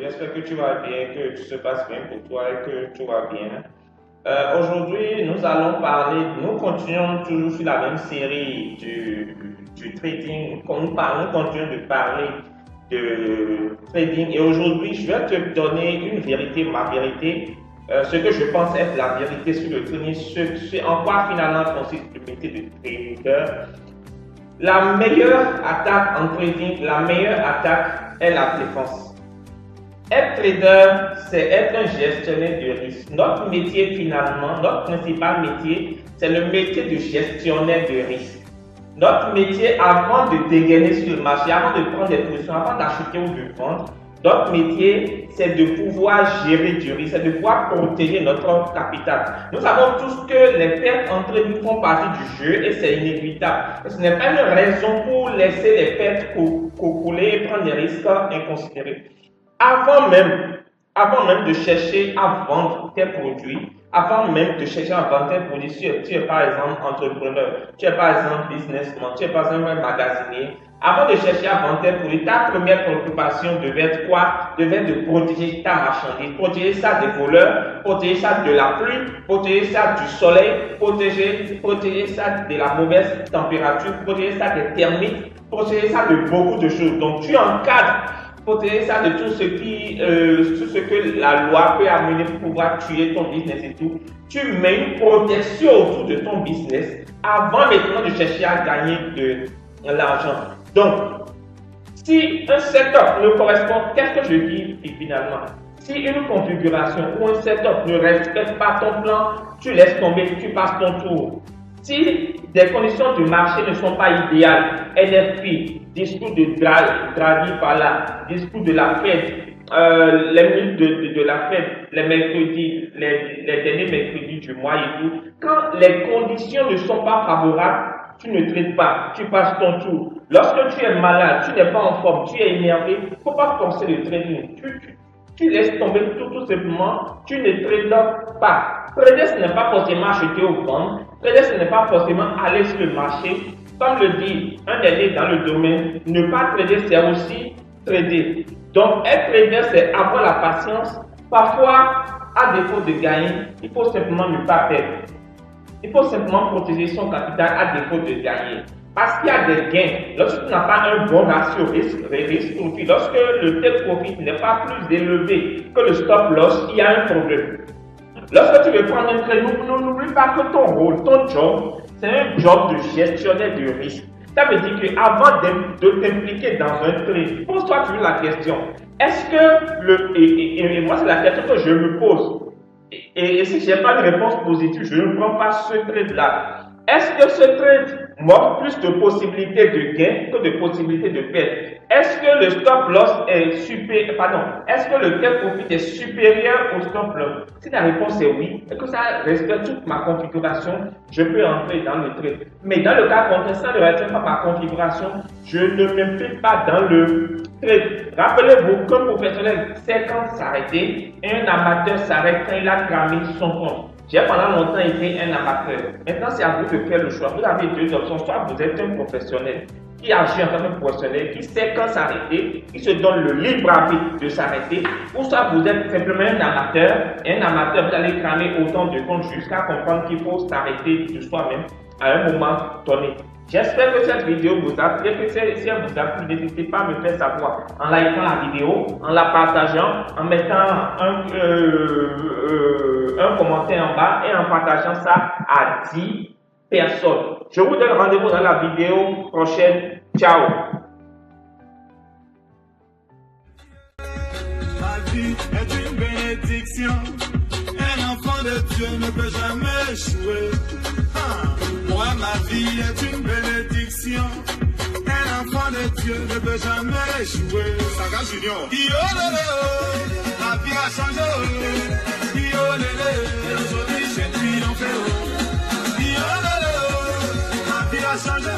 j'espère que tu vas bien, que tout se passe bien pour toi et que tout va bien. Aujourd'hui, nous continuons toujours sur la même série du trading. Nous continuons de parler de trading et aujourd'hui, je vais te donner une vérité, ma vérité, ce que je pense être la vérité sur le trading, en quoi finalement consiste le métier de trader. La meilleure attaque en trading, la meilleure attaque est la défense. Être trader, c'est être un gestionnaire de risque. Notre métier finalement, notre principal métier, c'est le métier de gestionnaire de risque. Notre métier, avant de dégainer sur le marché, avant de prendre des positions, avant d'acheter ou de vendre, notre métier, c'est de pouvoir gérer du risque, c'est de pouvoir protéger notre capital. Nous savons tous que les pertes en trading font partie du jeu et c'est inévitable. Ce n'est pas une raison pour laisser les pertes couler et prendre des risques inconsidérés. Avant même de chercher à vendre tes produits, avant même de chercher à vendre tes produits, tu es par exemple entrepreneur, tu es par exemple businessman, tu es par exemple magasinier, avant de chercher à vendre tes produits, ta première préoccupation devait être quoi? Devait être de protéger ta marchandise, protéger ça des voleurs, protéger ça de la pluie, protéger ça du soleil, protéger ça de la mauvaise température, protéger ça des termites, protéger ça de beaucoup de choses. Donc tu encadres, protéger ça de tout ce que la loi peut amener pour pouvoir tuer ton business et tout. Tu mets une protection autour de ton business avant maintenant de chercher à gagner de l'argent. Donc, si un setup ne correspond, qu'est-ce que je dis finalement? Si une configuration ou un setup ne respecte pas ton plan, tu laisses tomber, tu passes ton tour. Si des conditions du marché ne sont pas idéales, NFP, discours de Draghi par là, discours de la Fed, les minutes de la Fed, les mercredis, les derniers mercredis du mois et tout, quand les conditions ne sont pas favorables, tu ne traites pas, tu passes ton tour. Lorsque tu es malade, tu n'es pas en forme, tu es énervé, il ne faut pas forcer le trading. Tu laisses tomber tout simplement, tu ne trades pas. Trader, ce n'est pas forcément acheter ou vendre. Trader, ce n'est pas forcément aller sur le marché. Comme le dit un élève dans le domaine, ne pas trader, c'est aussi trader. Donc, être trader, c'est avoir la patience. Parfois, à défaut de gagner, il faut simplement ne pas perdre. Il faut simplement protéger son capital à défaut de gagner. Parce qu'il y a des gains. Lorsque tu n'as pas un bon ratio risque-profit, lorsque le take profit n'est pas plus élevé que le stop loss, il y a un problème. Lorsque tu veux prendre un trade, n'oublie pas que ton rôle, ton job, c'est un job de gestionnaire de risque. Ça veut dire qu'avant de t'impliquer dans un trade, pose-toi toujours la question. Est-ce que et moi c'est la question que je me pose. Et si je n'ai pas de réponse positive, je ne prends pas ce trade-là. Est-ce que ce trade m'offre plus de possibilités de gain que de possibilités de perte? Est-ce que le stop loss est est-ce que le take profit est supérieur au stop loss? Si la réponse est oui, et que ça respecte toute ma configuration, je peux entrer dans le trade. Mais dans le cas contraire, ça ne respecte pas ma configuration, je ne m'implique pas dans le trade. Rappelez-vous qu'un professionnel sait quand s'arrêter et un amateur s'arrête quand il a cramé son compte. J'ai pendant longtemps été un amateur. Maintenant, c'est à vous de faire le choix. Vous avez deux options. Soit vous êtes un professionnel qui agit en tant que professionnel, qui sait quand s'arrêter, qui se donne le libre arbitre de s'arrêter, ou soit vous êtes simplement un amateur. Et un amateur, vous allez cramer autant de comptes jusqu'à comprendre qu'il faut s'arrêter de soi-même à un moment donné. J'espère que cette vidéo vous a plu, que si elle vous a plu, n'hésitez pas à me faire savoir en likant la vidéo, en la partageant, en mettant un commentaire en bas et en partageant ça à 10 personnes. Je vous donne rendez-vous dans la vidéo prochaine. Ciao! Ma vie est une bénédiction. Un enfant de Dieu ne peut jamais échouer. Moi, ma vie est une bénédiction. Un enfant de Dieu ne peut jamais échouer. Saga Junior. La vie a changé. Aujourd'hui, j'ai triomphé. La vie a changé.